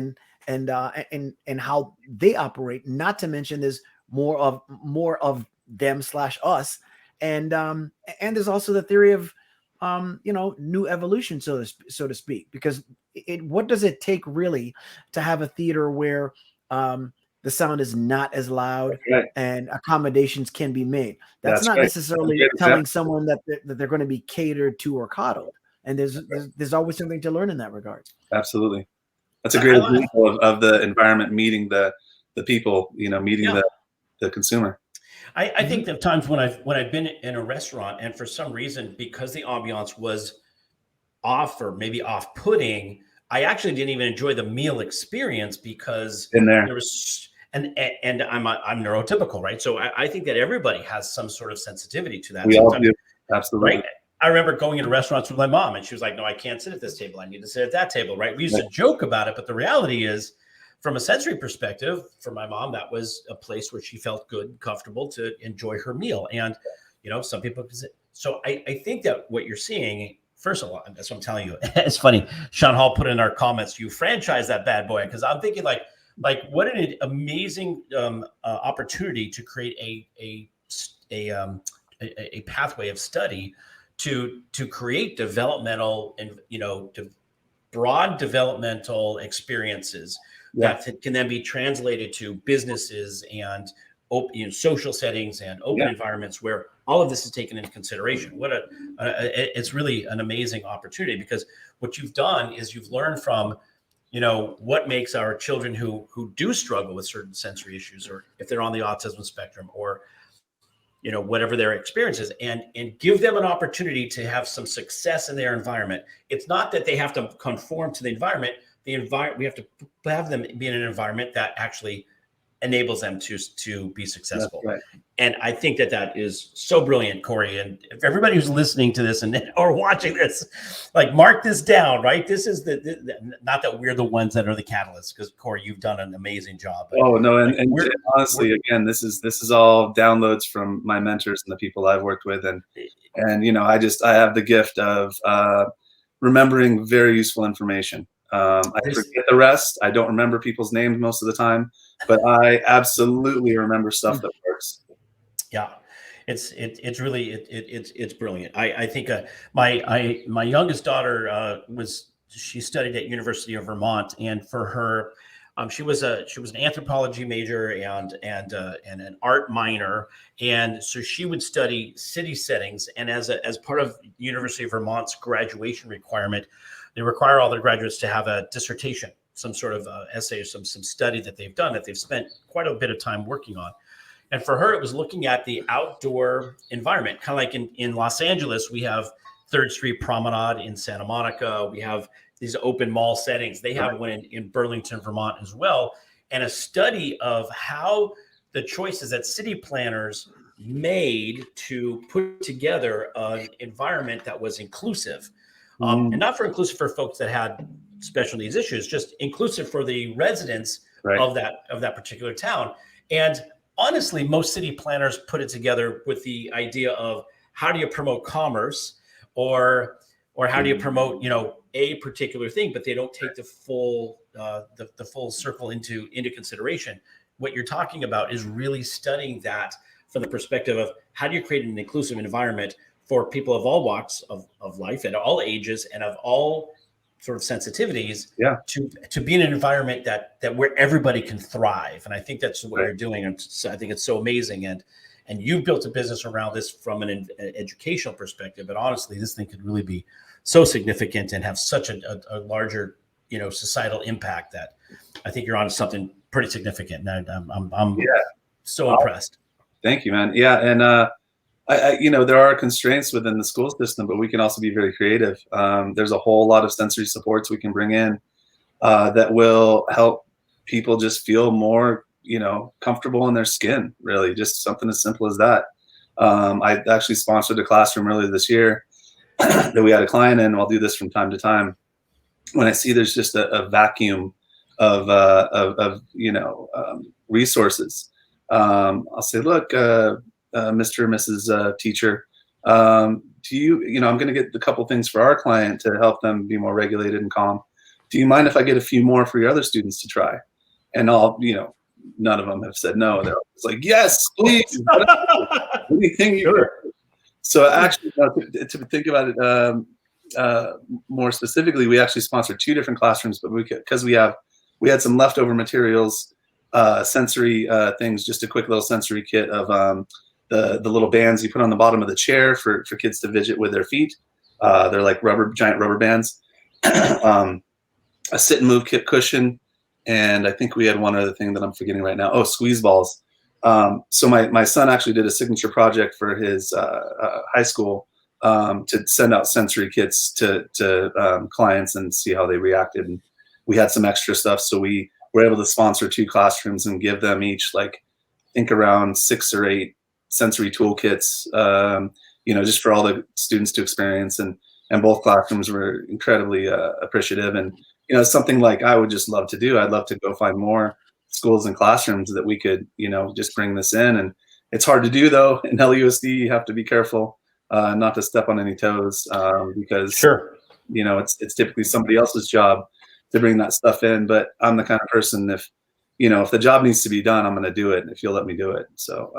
Speaker 3: and how they operate. Not to mention there's more of them / us. And there's also the theory of you know, new evolution, so to speak, because what does it take really to have a theater where the sound is not as loud and accommodations can be made? That's not necessarily telling someone that they're going to be catered to or coddled. And there's always something to learn in that regard.
Speaker 2: Absolutely. That's a great example of the environment meeting the people, you know, meeting the consumer.
Speaker 1: I think the times when I've been in a restaurant and for some reason, because the ambiance was off or maybe off-putting, I actually didn't even enjoy the meal experience because there was, and I'm neurotypical, right? So I think that everybody has some sort of sensitivity to that.
Speaker 2: We all do. Absolutely.
Speaker 1: Right? I remember going into restaurants with my mom and she was like, no, I can't sit at this table. I need to sit at that table, right? We used to joke about it, but the reality is, from a sensory perspective, for my mom, that was a place where she felt good and comfortable to enjoy her meal. And, you know, some people, so I think that what you're seeing, first of all, that's what I'm telling you. It's funny. Sean Hall put in our comments, you franchise that bad boy. Cause I'm thinking like what an amazing opportunity to create a pathway of study to create developmental and, you know, broad developmental experiences that can then be translated to businesses and social settings and open environments where all of this is taken into consideration. It's really an amazing opportunity, because what you've done is you've learned from, you know, what makes our children who do struggle with certain sensory issues, or if they're on the autism spectrum, or, you know, whatever their experience is, and give them an opportunity to have some success in their environment. It's not that they have to conform to the environment. We have to have them be in an environment that actually enables them to be successful. Right. And I think that is so brilliant, Corey. And if everybody who's listening to this or watching this, like, mark this down, right? This is not that we're the ones that are the catalysts, because Corey, you've done an amazing job.
Speaker 2: Oh no, and honestly, again, this is all downloads from my mentors and the people I've worked with, and you know, I have the gift of remembering very useful information. I forget the rest. I don't remember people's names most of the time, but I absolutely remember stuff that works.
Speaker 1: Yeah, it's really brilliant. I think my youngest daughter she studied at University of Vermont, and for her, she was an anthropology major and an art minor, and so she would study city settings. And as part of University of Vermont's graduation requirement, they require all their graduates to have a dissertation, some sort of essay or some study that they've done, that they've spent quite a bit of time working on. And for her, it was looking at the outdoor environment, kind of like in Los Angeles, we have 3rd Street Promenade. In Santa Monica, we have these open mall settings. They have one in Burlington, Vermont as well. And a study of how the choices that city planners made to put together an environment that was inclusive. And not inclusive for folks that had special needs issues, just inclusive for the residents of that particular town. And honestly, most city planners put it together with the idea of, how do you promote commerce, or how do you promote, you know, a particular thing, but they don't take the full circle into consideration. what you're talking about is really studying that from the perspective of how do you create an inclusive environment for people of all walks of life, at all ages, and of all sort of sensitivities, to be in an environment that where everybody can thrive. And I think that's what you're doing. And I think it's so amazing. And you've built a business around this from an educational perspective. But honestly, this thing could really be so significant and have such a larger, societal impact that I think you're on something pretty significant. And I'm so impressed.
Speaker 2: Thank you, man. Yeah. And, there are constraints within the school system, but we can also be very creative. There's a whole lot of sensory supports we can bring in that will help people just feel more, comfortable in their skin, really, just something as simple as that. I actually sponsored a classroom earlier this year that we had a client in. I'll do this from time to time. When I see there's just a vacuum of resources, I'll say, look, Mr. or Mrs. Teacher, do you, I'm going to get a couple things for our client to help them be more regulated and calm. Do you mind if I get a few more for your other students to try? And none of them have said no. They're always like, yes, please. Anything you do. So actually, to think about it more specifically, we actually sponsored 2 different classrooms, but because we had some leftover materials, sensory things, just a quick little sensory kit of the little bands you put on the bottom of the chair for kids to fidget with their feet. They're like giant rubber bands. A sit and move kit cushion, and I think we had one other thing that I'm forgetting right now. Oh, squeeze balls. So my son actually did a signature project for his high school to send out sensory kits to clients and see how they reacted. And we had some extra stuff, so we were able to sponsor 2 classrooms and give them each, I think around 6 or 8 sensory toolkits, just for all the students to experience. And both classrooms were incredibly appreciative. And something I would just love to do. I'd love to go find more schools and classrooms that we could, just bring this in. And it's hard to do, though. In LUSD, you have to be careful not to step on any toes because, it's typically somebody else's job to bring that stuff in. But I'm the kind of person, if the job needs to be done, I'm going to do it. And if you'll let me do it. So,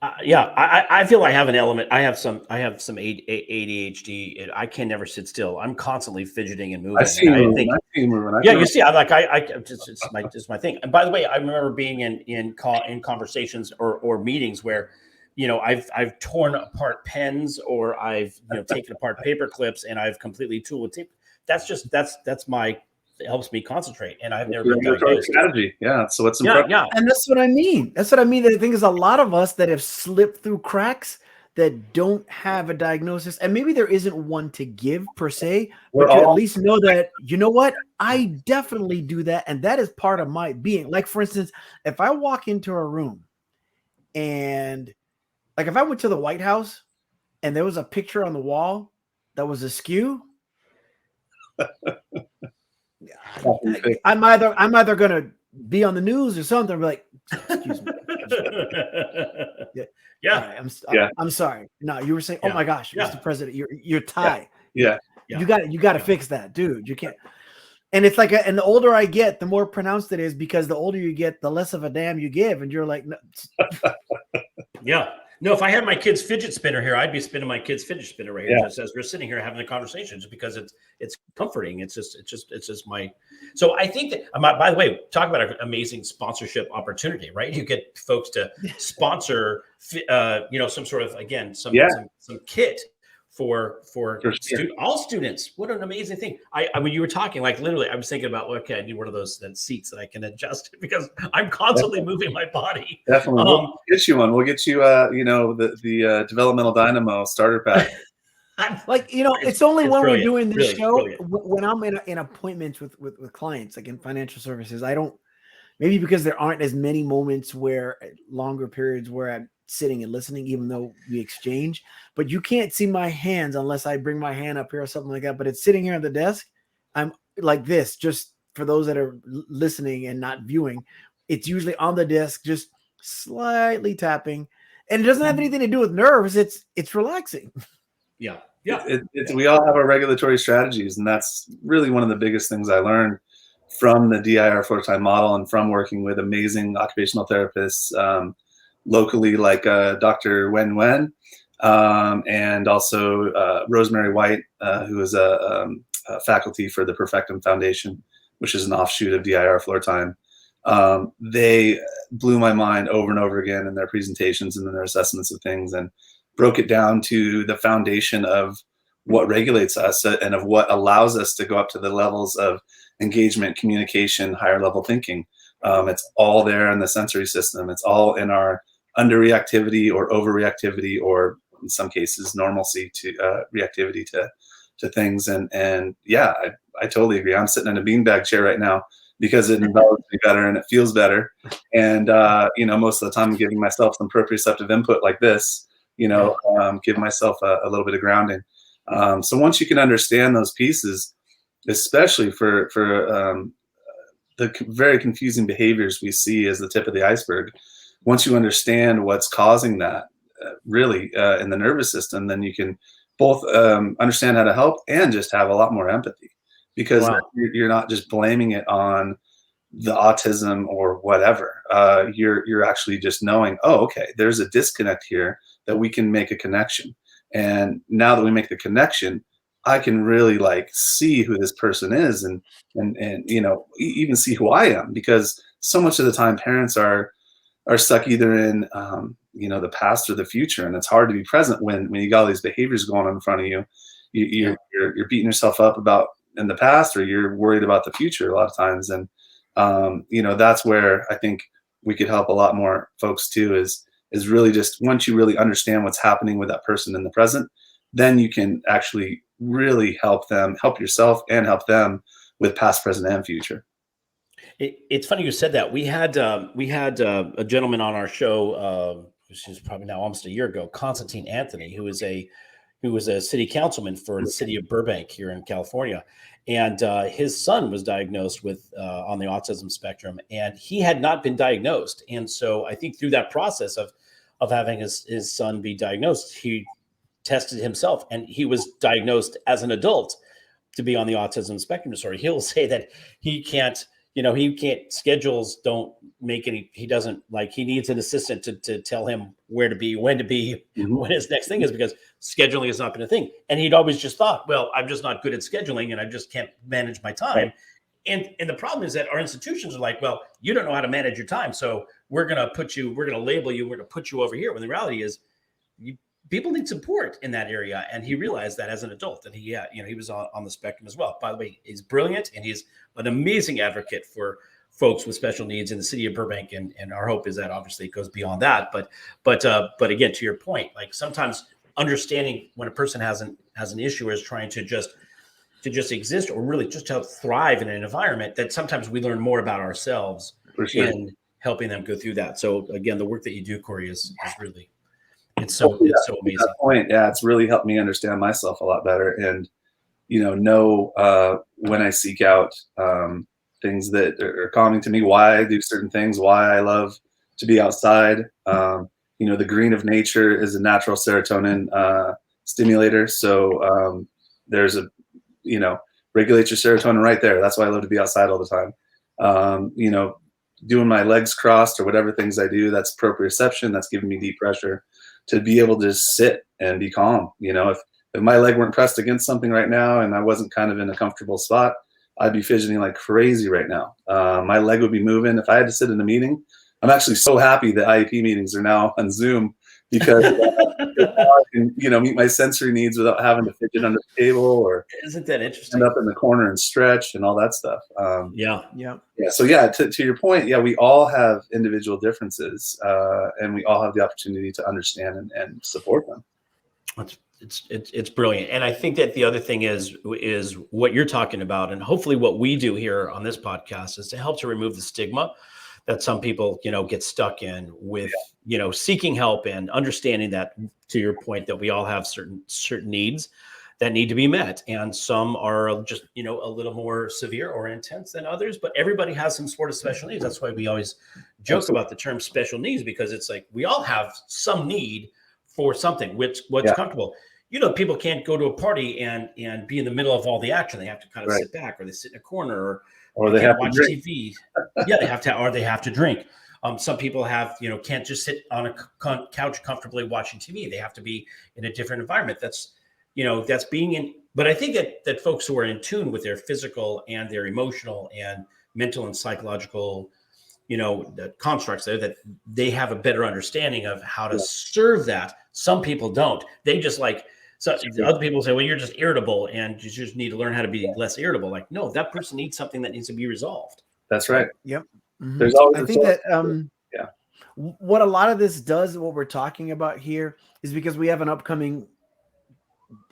Speaker 1: I feel I have an element. I have some ADHD. I can never sit still. I'm constantly fidgeting and moving. I see you moving. You see, I'm like, it's my thing. And by the way, I remember being in conversations or meetings where, I've torn apart pens or I've taken apart paper clips and I've completely tooled with tape. That's my. It helps me concentrate, and I've never been diagnosed.
Speaker 2: Strategy. Yeah. So it's important.
Speaker 3: Yeah. And that's what I mean. The thing is, a lot of us that have slipped through cracks that don't have a diagnosis, and maybe there isn't one to give per se, but you at least know that, what? I definitely do that. And that is part of my being. Like, for instance, if I walk into a room and if I went to the White House and there was a picture on the wall that was askew, I'm either gonna be on the news or something. Be like, excuse me. I'm sorry. No, you were saying, oh my gosh, Mr. President, your tie.
Speaker 2: Yeah.
Speaker 3: You got to fix that, dude. You can't. And it's and the older I get, the more pronounced it is, because the older you get, the less of a damn you give, and you're like, no.
Speaker 1: No, if I had my kid's fidget spinner here, I'd be spinning my kid's fidget spinner right here just as we're sitting here having a conversation, just because it's comforting. It's just my. So I think that, by the way, talk about an amazing sponsorship opportunity, right? You get folks to sponsor, some sort of, again, some kit for all students. What an amazing thing. When you were talking, literally, I was thinking about, okay, I need one of those seats that I can adjust because I'm constantly moving my body.
Speaker 2: Definitely. We'll get you one. We'll get you, the Developmental Dynamo starter pack.
Speaker 3: It's only when we're doing this show,
Speaker 1: brilliant.
Speaker 3: When I'm in appointments with clients, like in financial services, I don't, maybe because there aren't as many moments longer periods where I'm sitting and listening, even though we exchange, but you can't see my hands unless I bring my hand up here or something like that. But it's sitting here on the desk. I'm like this, just for those that are listening and not viewing, it's usually on the desk, just slightly tapping, and it doesn't have anything to do with nerves. It's relaxing.
Speaker 1: Yeah.
Speaker 2: We all have our regulatory strategies, and that's really one of the biggest things I learned from the DIR floor time model and from working with amazing occupational therapists locally, like Dr. Wen, and also Rosemary White, who is a faculty for the Perfectum Foundation, which is an offshoot of DIR floor time. They blew my mind over and over again in their presentations and in their assessments of things, and broke it down to the foundation of what regulates us and of what allows us to go up to the levels of engagement, communication, higher level thinking. It's all there in the sensory system. It's all in our underreactivity or overreactivity, or in some cases normalcy to reactivity to things. And yeah, I totally agree. I'm sitting in a beanbag chair right now because it envelops me better and it feels better. And most of the time I'm giving myself some proprioceptive input like this, give myself a little bit of grounding. So once you can understand those pieces, especially for the very confusing behaviors we see as the tip of the iceberg, once you understand what's causing that really in the nervous system, then you can both understand how to help and just have a lot more empathy, because you're not just blaming it on the autism or whatever. You're actually just knowing, oh, okay, there's a disconnect here that we can make a connection. And now that we make the connection, I can really see who this person is and even see who I am, because so much of the time parents are stuck either in the past or the future, and it's hard to be present when you got all these behaviors going on in front of you. You're beating yourself up about in the past, or you're worried about the future a lot of times. And that's where I think we could help a lot more folks too, is really just once you really understand what's happening with that person in the present, then you can actually really help yourself and help them with past, present, and future.
Speaker 1: It's funny you said that. We had a gentleman on our show, which is probably now almost a year ago, Constantine Anthony, who was a city councilman for the city of Burbank here in California. And his son was diagnosed with on the autism spectrum, and he had not been diagnosed. And so I think through that process of having his son be diagnosed, he tested himself, and he was diagnosed as an adult to be on the autism spectrum disorder. He'll say that he can't schedules don't make any, he doesn't he needs an assistant to tell him where to be, when to be, when his next thing is, because scheduling has not been a thing. And he'd always just thought, well, I'm just not good at scheduling and I just can't manage my time. Right. And the problem is that our institutions are like, well, you don't know how to manage your time, so we're going to label you, we're going to put you over here. When the reality is people need support in that area. And he realized that as an adult, and he was on the spectrum as well. By the way, he's brilliant, and he's an amazing advocate for folks with special needs in the city of Burbank. And our hope is that obviously it goes beyond that. But again, to your point, sometimes understanding when a person has an issue or is trying to just exist, or really just to thrive in an environment, that sometimes we learn more about ourselves in helping them go through that. So again, the work that you do, Corey, is really, it's so amazing.
Speaker 2: That point, it's really helped me understand myself a lot better, and know when I seek out things that are calming to me, why I do certain things, why I love to be outside. The green of nature is a natural serotonin stimulator, so there's regulates your serotonin right there. That's why I love to be outside all the time. Doing my legs crossed or whatever things I do, that's proprioception. That's giving me deep pressure to be able to sit and be calm. If my leg weren't pressed against something right now and I wasn't kind of in a comfortable spot, I'd be fidgeting like crazy right now. My leg would be moving. If I had to sit in a meeting, I'm actually so happy that IEP meetings are now on Zoom, because I can, meet my sensory needs without having to fidget under the table, or
Speaker 1: isn't that interesting?
Speaker 2: Stand up in the corner and stretch and all that stuff.
Speaker 1: Yeah.
Speaker 2: So to your point, we all have individual differences, and we all have the opportunity to understand and support them.
Speaker 1: It's brilliant. And I think that the other thing is what you're talking about, and hopefully what we do here on this podcast is to help to remove the stigma that some people, get stuck in with, seeking help and understanding that, to your point, that we all have certain needs that need to be met. And some are just, a little more severe or intense than others, but everybody has some sort of special needs. That's why we always joke about the term special needs, because it's like, we all have some need for something, what's comfortable. People can't go to a party and be in the middle of all the action. They have to kind of sit back, or they sit in a corner,
Speaker 2: or they have to
Speaker 1: watch
Speaker 2: drink.
Speaker 1: TV. Yeah, they have to drink. Some people have, can't just sit on a couch comfortably watching TV. They have to be in a different environment. That's being in. But I think that folks who are in tune with their physical and their emotional and mental and psychological, the constructs there, that they have a better understanding of how to serve that. Some people don't. They just so other people say, well, you're just irritable and you just need to learn how to be less irritable. Like, no, that person needs something that needs to be resolved.
Speaker 2: That's right.
Speaker 3: Yep. Mm-hmm.
Speaker 2: There's always
Speaker 3: I think that what a lot of this does, what we're talking about here, is because we have an upcoming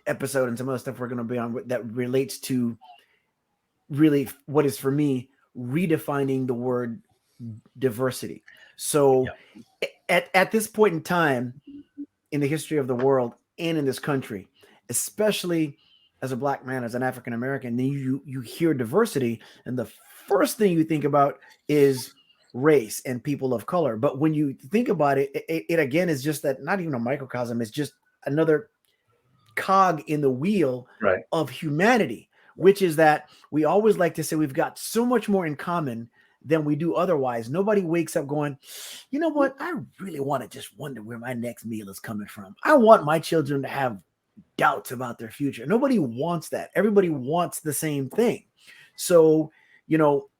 Speaker 3: episode and some of the stuff we're going to be on that relates to really what is, for me, redefining the word diversity. So at this point in time in the history of the world and in this country, especially as a Black man, as an African American, then you hear diversity, and the first thing you think about is race and people of color. But when you think about it, it again is just that, not even a microcosm, it's just another cog in the wheel of humanity, which is that we always like to say we've got so much more in common than we do otherwise. Nobody wakes up going, you know what? I really want to just wonder where my next meal is coming from. I want my children to have doubts about their future. Nobody wants that. Everybody wants the same thing. So,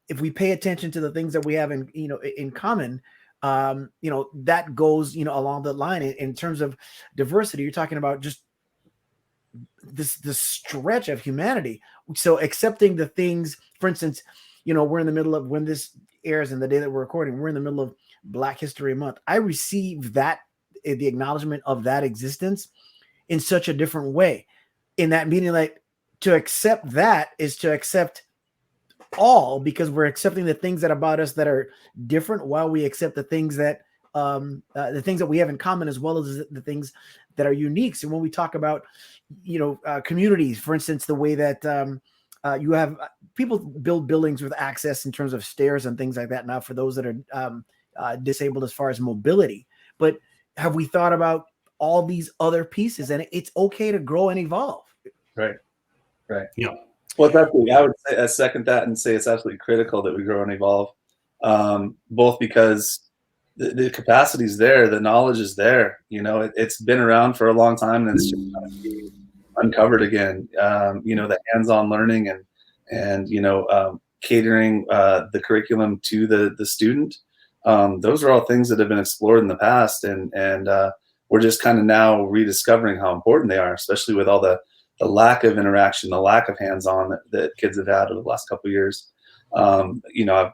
Speaker 3: if we pay attention to the things that we have in common, that goes, along the line in terms of diversity. You're talking about just this stretch of humanity. So accepting the things, for instance, we're in the middle of, when this airs and the day that we're recording, we're in the middle of Black History Month. I receive the acknowledgement of that existence in such a different way. In that meaning, like, to accept that is to accept all, because we're accepting the things that about us that are different, while we accept the things that we have in common, as well as the things that are unique. So when we talk about, communities, for instance, the way that you have people build buildings with access in terms of stairs and things like that now for those that are disabled as far as mobility. But have we thought about all these other pieces? And it's okay to grow and evolve.
Speaker 2: Right.
Speaker 1: Yeah.
Speaker 2: Well, definitely, I would say, I second that and say it's absolutely critical that we grow and evolve, both because the capacity is there, the knowledge is there. It's been around for a long time, and it's just being uncovered again. The hands-on learning and catering the curriculum to the student. Those are all things that have been explored in the past, and we're just kind of now rediscovering how important they are, especially with all the lack of interaction, the lack of hands-on that kids have had over the last couple of years. I'm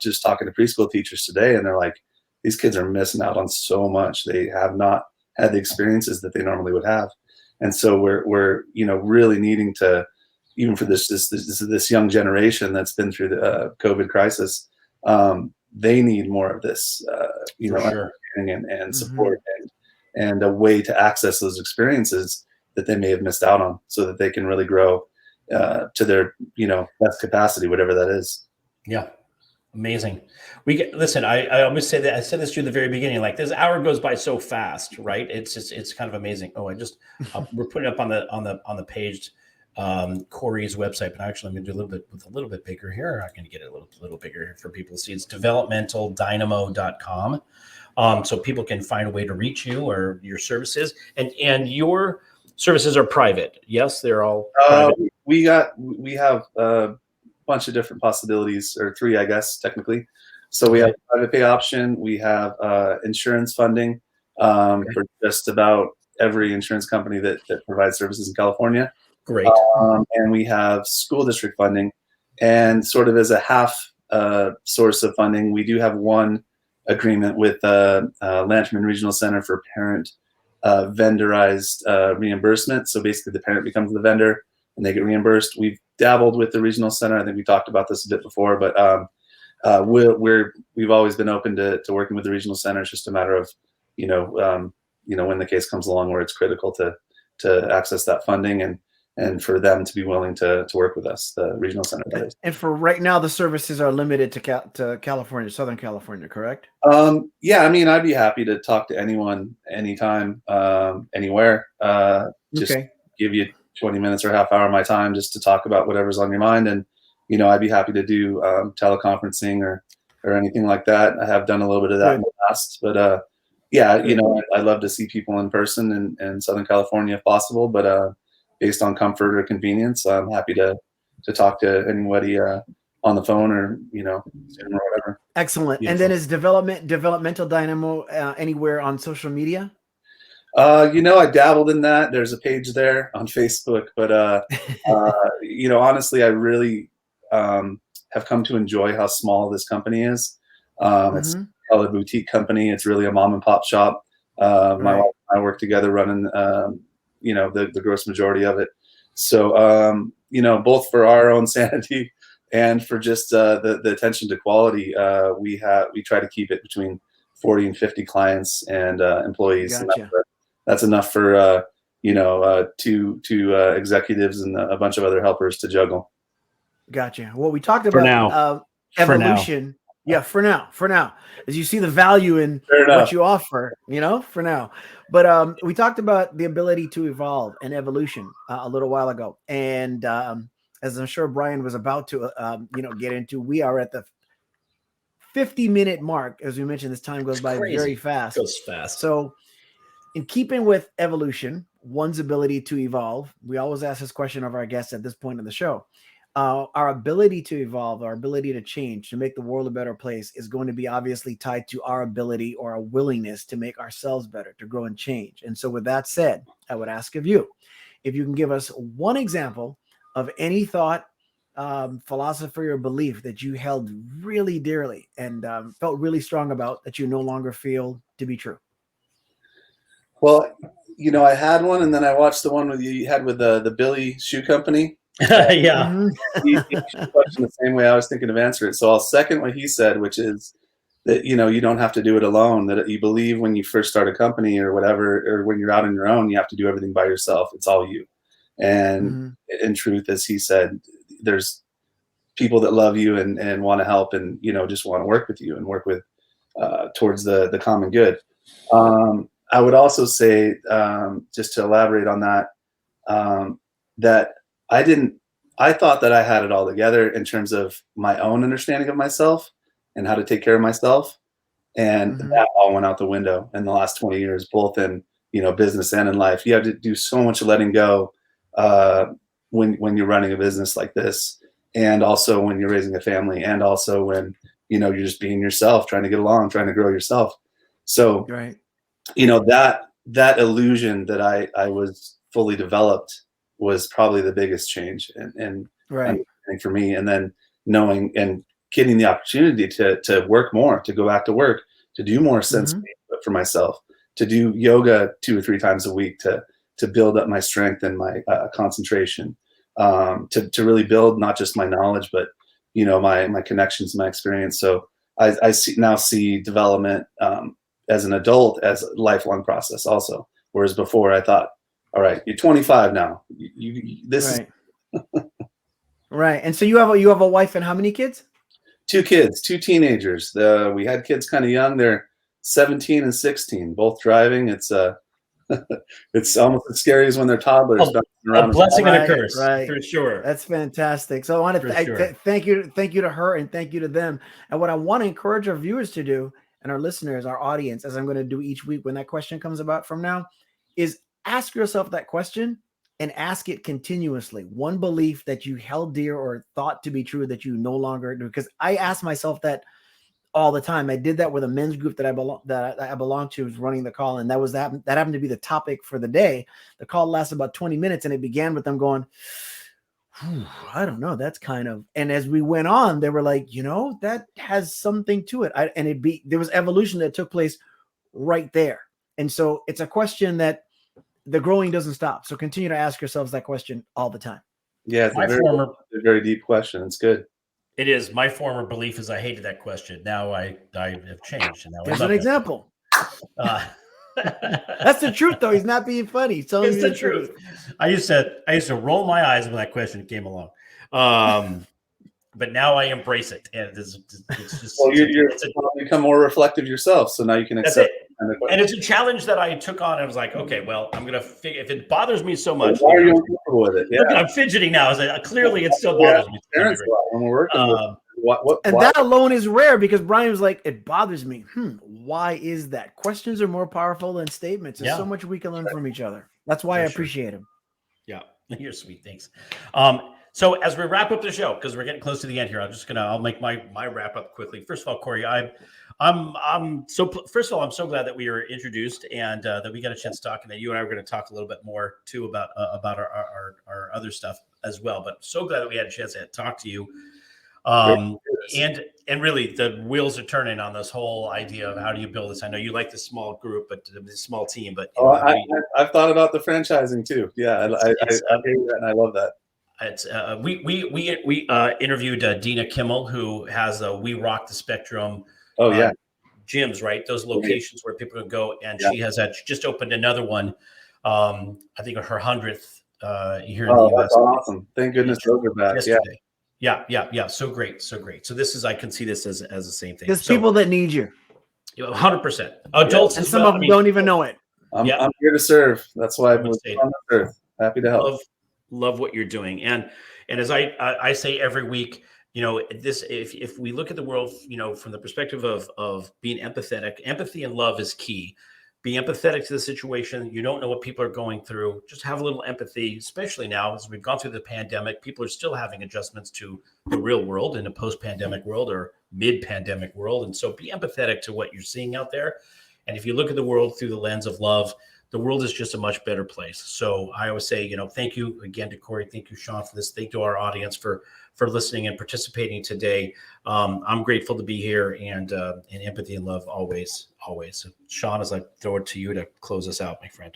Speaker 2: just talking to preschool teachers today, and they're like, these kids are missing out on so much. They have not had the experiences that they normally would have. And so we're really needing to, even for this young generation that's been through the COVID crisis, they need more of this, understanding and support and a way to access those experiences that they may have missed out on, so that they can really grow to their best capacity, whatever that is.
Speaker 1: Yeah. Amazing. Listen, I always say that, I said this to you at the very beginning, like, this hour goes by so fast, right? It's kind of amazing. Oh, we're putting up on the page, Corey's website, but actually I'm going to do a little bit bigger here. I'm going to get it a little bigger for people to see. It's developmentaldynamo.com. So people can find a way to reach you or your services, and your services are private. Yes, they're all private.
Speaker 2: We have a bunch of different possibilities, or three, I guess, technically. So we have a private pay option. We have insurance funding for just about every insurance company that provides services in California.
Speaker 1: Great.
Speaker 2: And we have school district funding, and sort of as a half source of funding, we do have one agreement with Lantern Regional Center for Parent vendorized reimbursement. So basically the parent becomes the vendor and they get reimbursed. We've dabbled with the regional center. I think we talked about this a bit before, but we've always been open to working with the regional center. It's just a matter of, when the case comes along where it's critical to access that funding and for them to be willing to work with us, the regional center.
Speaker 3: And for right now, the services are limited to California, Southern California, correct?
Speaker 2: Yeah, I mean, I'd be happy to talk to anyone, anytime, anywhere. Just give you 20 minutes or half hour of my time just to talk about whatever's on your mind. And I'd be happy to do teleconferencing or anything like that. I have done a little bit of that in the past, but yeah, I'd love to see people in person in Southern California if possible, but based on comfort or convenience, I'm happy to talk to anybody on the phone or Zoom or whatever.
Speaker 3: Excellent. Beautiful. And then is Developmental Dynamo anywhere on social media?
Speaker 2: I dabbled in that. There's a page there on Facebook, but honestly, I really have come to enjoy how small this company is. It's a boutique company. It's really a mom and pop shop. My wife and I work together running, the gross majority of it. So, both for our own sanity and for just the attention to quality, we try to keep it between 40 and 50 clients and employees.
Speaker 3: Gotcha.
Speaker 2: And that's enough for two executives and a bunch of other helpers to juggle.
Speaker 3: Gotcha. Well, we talked about evolution. Yeah, for now, as you see the value in what you offer, for now. But we talked about the ability to evolve and evolution a little while ago, and as I'm sure Brian was about to, get into, we are at the 50-minute mark. As we mentioned, this time goes by very fast.
Speaker 1: It goes fast.
Speaker 3: So, in keeping with evolution, one's ability to evolve, we always ask this question of our guests at this point in the show. Our ability to evolve, our ability to change, to make the world a better place is going to be obviously tied to our ability or our willingness to make ourselves better, to grow and change. And so with that said, I would ask of you, if you can give us one example of any thought, philosophy, or belief that you held really dearly and felt really strong about that you no longer feel to be true.
Speaker 2: Well, I had one, and then I watched the one you had with the Billy Shoe Company.
Speaker 1: Yeah.
Speaker 2: He questioned the same way I was thinking of answering it. So I'll second what he said, which is that, you don't have to do it alone, that you believe when you first start a company or whatever, or when you're out on your own, you have to do everything by yourself. It's all you. And in truth, as he said, there's people that love you and want to help and, just want to work with you and work with towards the common good. I would also say, just to elaborate on that, that I thought that I had it all together in terms of my own understanding of myself and how to take care of myself. And that all went out the window in the last 20 years, both in, business and in life. You have to do so much letting go when you're running a business like this, and also when you're raising a family, and also when, you're just being yourself, trying to get along, trying to grow yourself. So, that illusion that I was fully developed was probably the biggest change and for me. And then knowing and getting the opportunity to work more, to go back to work, to do more sense for myself, to do yoga 2 or 3 times a week, to build up my strength and my concentration, to really build not just my knowledge, but my connections, my experience. So I see development as an adult as a lifelong process also. Whereas before I thought, all right, you're 25 now. This is
Speaker 3: right. And so you have a wife and how many kids?
Speaker 2: 2 kids, 2 teenagers. We had kids kind of young. They're 17 and 16, both driving. It's it's almost as scary as when they're toddlers.
Speaker 1: A blessing and a curse, for sure.
Speaker 3: That's fantastic. So I want to thank you to her and thank you to them. And what I want to encourage our viewers to do and our listeners, our audience, as I'm going to do each week when that question comes about from now, is ask yourself that question and ask it continuously. One belief that you held dear or thought to be true that you no longer do. Because I ask myself that all the time. I did that with a men's group that I belong to, was running the call, and that happened to be the topic for the day. The call lasted about 20 minutes, and it began with them going, I don't know. That's kind of, and as we went on, they were like, that has something to it. There was evolution that took place right there. And so it's a question that the growing doesn't stop. So continue to ask yourselves that question all the time.
Speaker 2: Yeah, it's a very deep question. It's good.
Speaker 1: It is. My former belief is I hated that question. Now I have changed. And now
Speaker 3: there's an example. That's the truth, though. He's not being funny. He's telling you the truth.
Speaker 1: I used to roll my eyes when that question came along. But now I embrace it. And it's just
Speaker 2: well, you become more reflective yourself. So now you can accept
Speaker 1: And it's a challenge that I took on. I was like, okay, well, I'm gonna figure if it bothers me so much.
Speaker 2: Why are you uncomfortable with it? Yeah.
Speaker 1: Look, I'm fidgeting now. Clearly, it still bothers me.
Speaker 2: Parents, when we're working with
Speaker 3: and that alone is rare because Brian was like, it bothers me. Why is that? Questions are more powerful than statements. There's so much we can learn from each other. That's why I appreciate him.
Speaker 1: Yeah, you're sweet. Thanks. So as we wrap up the show, because we're getting close to the end here, I'll make my wrap up quickly. First of all, Corey, I'm so glad that we were introduced and that we got a chance to talk, and that you and I were going to talk a little bit more too about our other stuff as well. But so glad that we had a chance to talk to you. And really the wheels are turning on this whole idea of how do you build this. I know you like the small group, but the small team, but
Speaker 2: I've thought about the franchising too. Yeah. I hear that and I love that.
Speaker 1: It's we interviewed Dina Kimmel, who has We Rock the Spectrum gyms, right? Those locations where people can go, and she just opened another one. I think her 100th here in the US.
Speaker 2: That's awesome! Thank goodness those are back.
Speaker 1: Yesterday. Yeah. So great. So I can see this as the same thing.
Speaker 3: There's people that need you.
Speaker 1: 100%. Adults,
Speaker 3: and some of them don't even know it.
Speaker 2: I'm here to serve. That's why I'm on the earth. Happy to help.
Speaker 1: Love what you're doing, and as I say every week, this if we look at the world, from the perspective of being empathetic, empathy and love is key. Be empathetic to the situation. You don't know what people are going through. Just have a little empathy, especially now as we've gone through the pandemic. People are still having adjustments to the real world in a post-pandemic world or mid-pandemic world, and so be empathetic to what you're seeing out there. And if you look at the world through the lens of love, the world is just a much better place. So I always say, thank you again to Corey. Thank you, Shawn, for this. Thank you to our audience for listening and participating today. I'm grateful to be here, and empathy and love always. So, Shawn, as I throw it to you to close us out, my friend.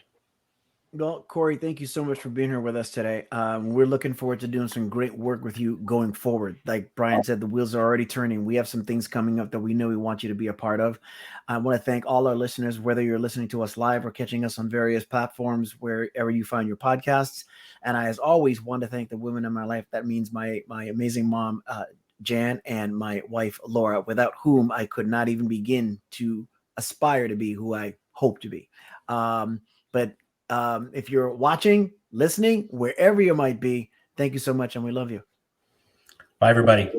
Speaker 3: Well, Corey, thank you so much for being here with us today. We're looking forward to doing some great work with you going forward. Like Brian said, the wheels are already turning. We have some things coming up that we know we want you to be a part of. I want to thank all our listeners, whether you're listening to us live or catching us on various platforms, wherever you find your podcasts. And I, as always, want to thank the women in my life. That means my amazing mom, Jan, and my wife, Laura, without whom I could not even begin to aspire to be who I hope to be. If you're watching, listening, wherever you might be, thank you so much, and we love you.
Speaker 1: Bye, everybody.